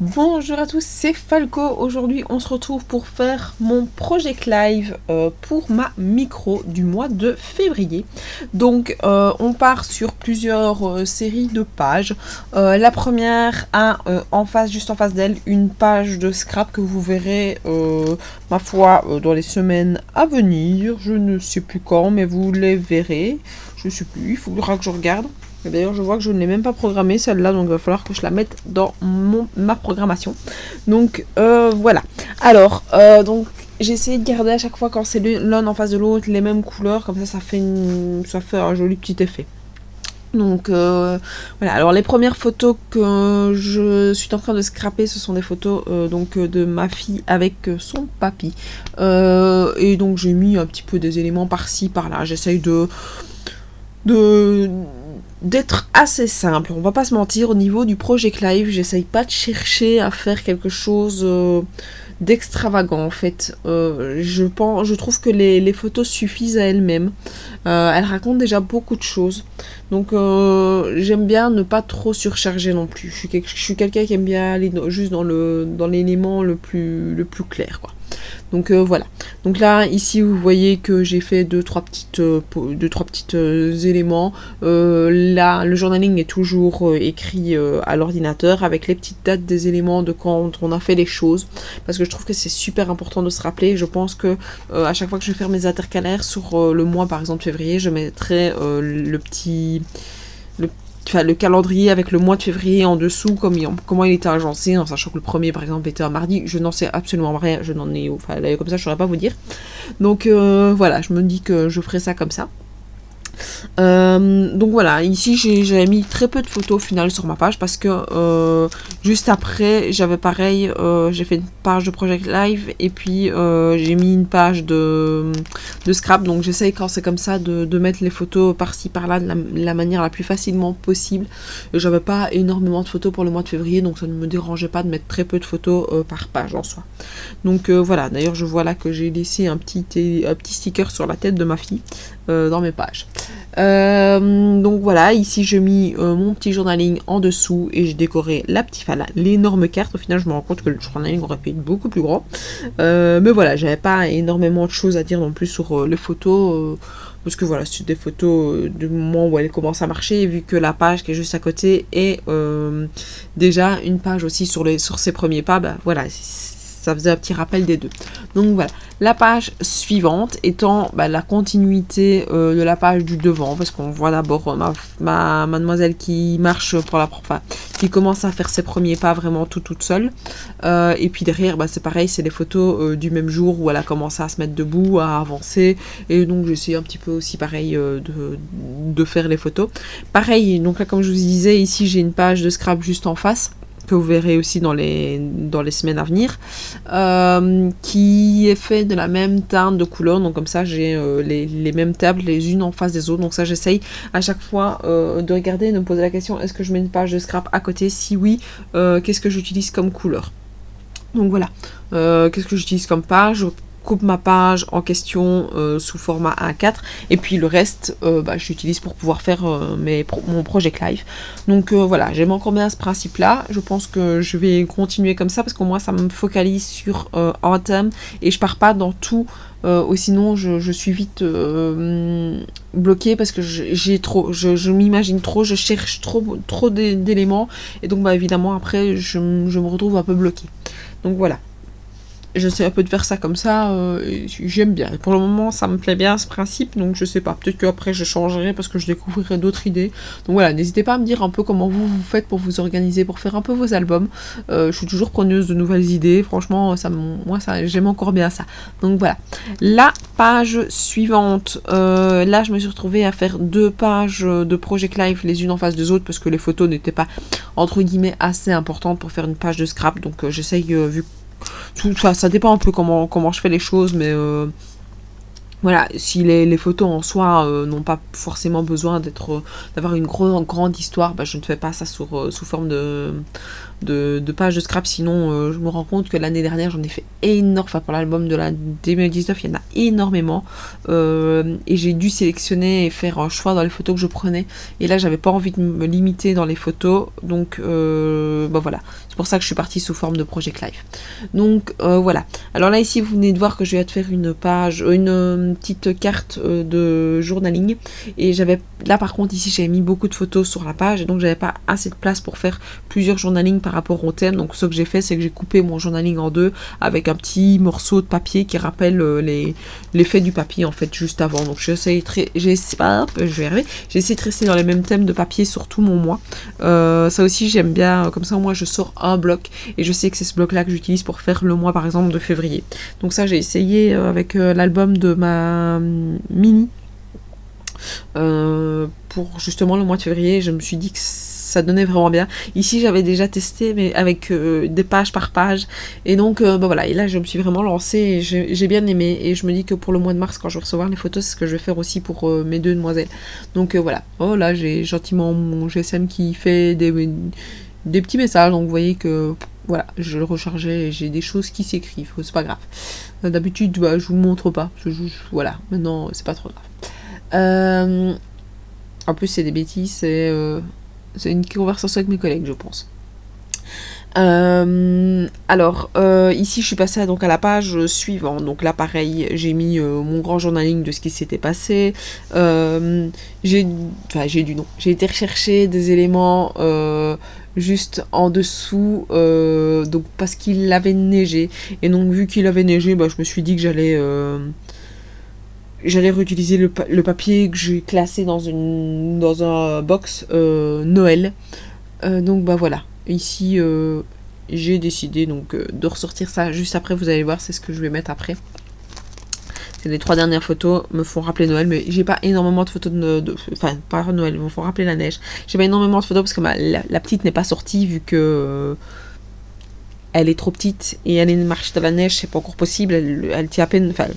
Bonjour à tous, c'est Falco. Aujourd'hui, on se retrouve pour faire mon Project Live pour ma micro du mois de février. Donc, on part sur plusieurs séries de pages. La première a juste en face d'elle, une page de scrap que vous verrez, ma foi, dans les semaines à venir. Je ne sais plus quand, mais vous les verrez. Je ne sais plus, il faudra que je regarde. D'ailleurs, je vois que je ne l'ai même pas programmée celle-là, donc il va falloir que je la mette dans ma programmation. Donc voilà. Alors, j'ai essayé de garder à chaque fois quand c'est l'un en face de l'autre les mêmes couleurs, comme ça fait un joli petit effet. Donc voilà, alors les premières photos que je suis en train de scraper, ce sont des photos de ma fille avec son papy. Et donc j'ai mis un petit peu des éléments par-ci, par-là. J'essaye d'être assez simple, on va pas se mentir. Au niveau du Project Live, j'essaye pas de chercher à faire quelque chose d'extravagant en fait. Je trouve que les photos suffisent à elles-mêmes. Elles racontent déjà beaucoup de choses. Donc j'aime bien ne pas trop surcharger non plus. Je suis quelqu'un qui aime bien aller juste dans l'élément le plus clair, quoi. Donc voilà. Donc là, ici, vous voyez que j'ai fait deux, trois petites éléments. Là, le journaling est toujours écrit à l'ordinateur avec les petites dates des éléments de quand on a fait les choses. Parce que je trouve que c'est super important de se rappeler. Je pense que à chaque fois que je vais faire mes intercalaires sur le mois, par exemple février, je mettrai le calendrier avec le mois de février en dessous, comment il était agencé, en sachant que le premier par exemple était un mardi. Je n'en sais absolument rien, là, comme ça je saurais pas vous dire. Donc voilà, je me dis que je ferai ça comme ça. Donc voilà, ici j'avais mis très peu de photos au final sur ma page parce que juste après j'avais pareil, j'ai fait une page de Project Live et puis j'ai mis une page de scrap. Donc j'essaye quand c'est comme ça de mettre les photos par-ci par-là de la manière la plus facilement possible. J'avais pas énormément de photos pour le mois de février, donc ça ne me dérangeait pas de mettre très peu de photos par page en soi. Donc voilà, d'ailleurs je vois là que j'ai laissé un petit sticker sur la tête de ma fille dans mes pages. Donc voilà, ici j'ai mis mon petit journaling en dessous et j'ai décoré l'énorme carte. Au final je me rends compte que le journaling aurait pu être beaucoup plus grand, mais voilà, j'avais pas énormément de choses à dire non plus sur les photos, parce que voilà, c'est des photos du moment où elle commence à marcher, et vu que la page qui est juste à côté est déjà une page aussi sur ses premiers pas, bah voilà, ça faisait un petit rappel des deux. Donc voilà, la page suivante étant la continuité de la page du devant, parce qu'on voit d'abord ma mademoiselle qui marche qui commence à faire ses premiers pas vraiment toute seule. Et puis derrière, c'est pareil, c'est les photos du même jour où elle a commencé à se mettre debout, à avancer. Et donc j'essaie un petit peu aussi pareil de faire les photos. Pareil, donc là comme je vous disais, ici j'ai une page de scrap juste en face, que vous verrez aussi dans les semaines à venir, qui est fait de la même teinte de couleur. Donc comme ça j'ai les mêmes tables les unes en face des autres. Donc ça j'essaye à chaque fois de regarder et de me poser la question, est-ce que je mets une page de scrap à côté? Si oui, qu'est-ce que j'utilise comme couleur? Donc voilà, qu'est-ce que j'utilise comme page? Je coupe ma page en question sous format A4 et puis le reste j'utilise pour pouvoir faire mon Project Live. Donc voilà, j'aime encore bien ce principe là. Je pense que je vais continuer comme ça parce qu'au moins ça me focalise sur un thème et je pars pas dans tout, ou sinon je suis vite bloquée parce que je m'imagine trop, je cherche trop d'éléments et donc évidemment après je me retrouve un peu bloquée. Donc voilà, j'essaie un peu de faire ça comme ça, j'aime bien. Pour le moment, ça me plaît bien ce principe, donc je sais pas, peut-être qu'après je changerai parce que je découvrirai d'autres idées. Donc voilà, n'hésitez pas à me dire un peu comment vous faites pour vous organiser, pour faire un peu vos albums. Je suis toujours preneuse de nouvelles idées, franchement, j'aime encore bien ça. Donc voilà, la page suivante, là je me suis retrouvée à faire deux pages de Project Live les unes en face des autres parce que les photos n'étaient pas entre guillemets assez importantes pour faire une page de scrap, donc j'essaye, ça dépend un peu comment je fais les choses, mais Voilà, si les photos en soi n'ont pas forcément besoin d'avoir une grande histoire, bah, je ne fais pas ça sous forme de pages de scrap. Sinon, je me rends compte que l'année dernière, j'en ai fait énormément. Enfin, pour l'album de la 2019, il y en a énormément. Et j'ai dû sélectionner et faire un choix dans les photos que je prenais. Et là, j'avais pas envie de me limiter dans les photos. Donc, bah voilà. C'est pour ça que je suis partie sous forme de Project Live. Donc, voilà. Alors là, ici, vous venez de voir que je vais te faire une page, une petite carte de journaling. Et là, par contre, ici, j'avais mis beaucoup de photos sur la page. Et donc, j'avais pas assez de place pour faire plusieurs journaling par rapport au thème. Donc ce que j'ai fait, c'est que j'ai coupé mon journaling en deux avec un petit morceau de papier qui rappelle l'effet du papier en fait juste avant. Donc j'ai essayé de rester dans les mêmes thèmes de papier sur tout mon mois. Ça aussi j'aime bien, comme ça moi je sors un bloc et je sais que c'est ce bloc là que j'utilise pour faire le mois par exemple de février. Donc ça j'ai essayé avec l'album de ma mini pour justement le mois de février. Je me suis dit que ça donnait vraiment bien. Ici, j'avais déjà testé, mais avec des pages par page. Et donc, bah voilà. Et là, je me suis vraiment lancée et j'ai bien aimé. Et je me dis que pour le mois de mars, quand je vais recevoir les photos, c'est ce que je vais faire aussi pour mes deux demoiselles. Donc, voilà. Oh là, j'ai gentiment mon GSM qui fait des petits messages. Donc, vous voyez que, voilà, je le rechargeais et j'ai des choses qui s'écrivent. C'est pas grave. D'habitude, bah, je vous montre pas. Voilà. Maintenant, c'est pas trop grave. En plus, c'est des bêtises. C'est une conversation avec mes collègues, je pense. Alors, ici, je suis passée à la page suivante. Donc là, pareil, j'ai mis mon grand journaling de ce qui s'était passé. J'ai été rechercher des éléments juste en dessous, donc parce qu'il avait neigé. Et donc, vu qu'il avait neigé, bah, je me suis dit que j'allais réutiliser le papier que j'ai classé dans un box Noël. Donc bah voilà. Ici j'ai décidé donc de ressortir ça juste après. Vous allez voir, c'est ce que je vais mettre après. C'est les 3 dernières photos me font rappeler Noël, mais j'ai pas énormément de photos enfin pas Noël, me font rappeler la neige. J'ai pas énormément de photos parce que la petite n'est pas sortie vu que elle est trop petite et aller marcher dans la neige, c'est pas encore possible. Elle tient à peine, enfin,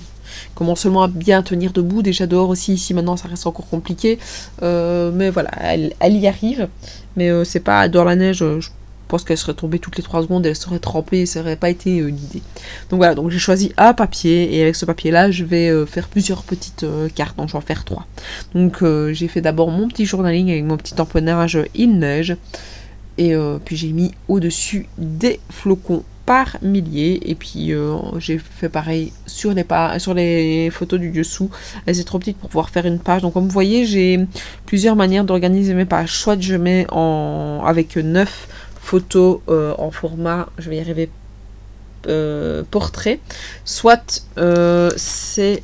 commence seulement à bien tenir debout. Déjà dehors aussi, ici maintenant, ça reste encore compliqué. Mais voilà, elle y arrive. Mais c'est pas dans la neige. Je pense qu'elle serait tombée toutes les 3 secondes, elle serait trempée, ça aurait pas été l'idée. Donc voilà, donc j'ai choisi un papier et avec ce papier-là, je vais faire plusieurs petites cartes. Donc je vais en faire 3. Donc j'ai fait d'abord mon petit journaling avec mon petit empennage Il neige. Et puis j'ai mis au-dessus des flocons par milliers. Et puis j'ai fait pareil sur les photos du dessous. Elles sont trop petites pour pouvoir faire une page. Donc comme vous voyez, j'ai plusieurs manières d'organiser mes pages. Soit je mets avec 9 photos en format, je vais y arriver, portrait. Soit c'est,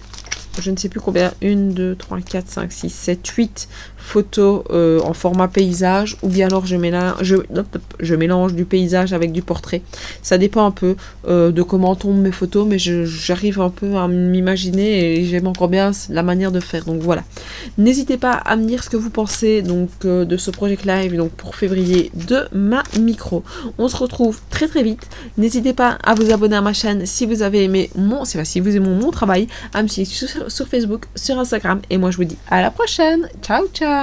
je ne sais plus combien, 1, 2, 3, 4, 5, 6, 7, 8 photos en format paysage, ou bien alors je mélange du paysage avec du portrait. Ça dépend un peu de comment tombent mes photos, mais j'arrive un peu à m'imaginer et j'aime encore bien la manière de faire. Donc voilà. N'hésitez pas à me dire ce que vous pensez donc de ce Project Live donc pour février de ma micro. On se retrouve très très vite. N'hésitez pas à vous abonner à ma chaîne si vous avez aimé si vous aimez mon travail, à me suivre sur Facebook, sur Instagram, et moi je vous dis à la prochaine. Ciao ciao.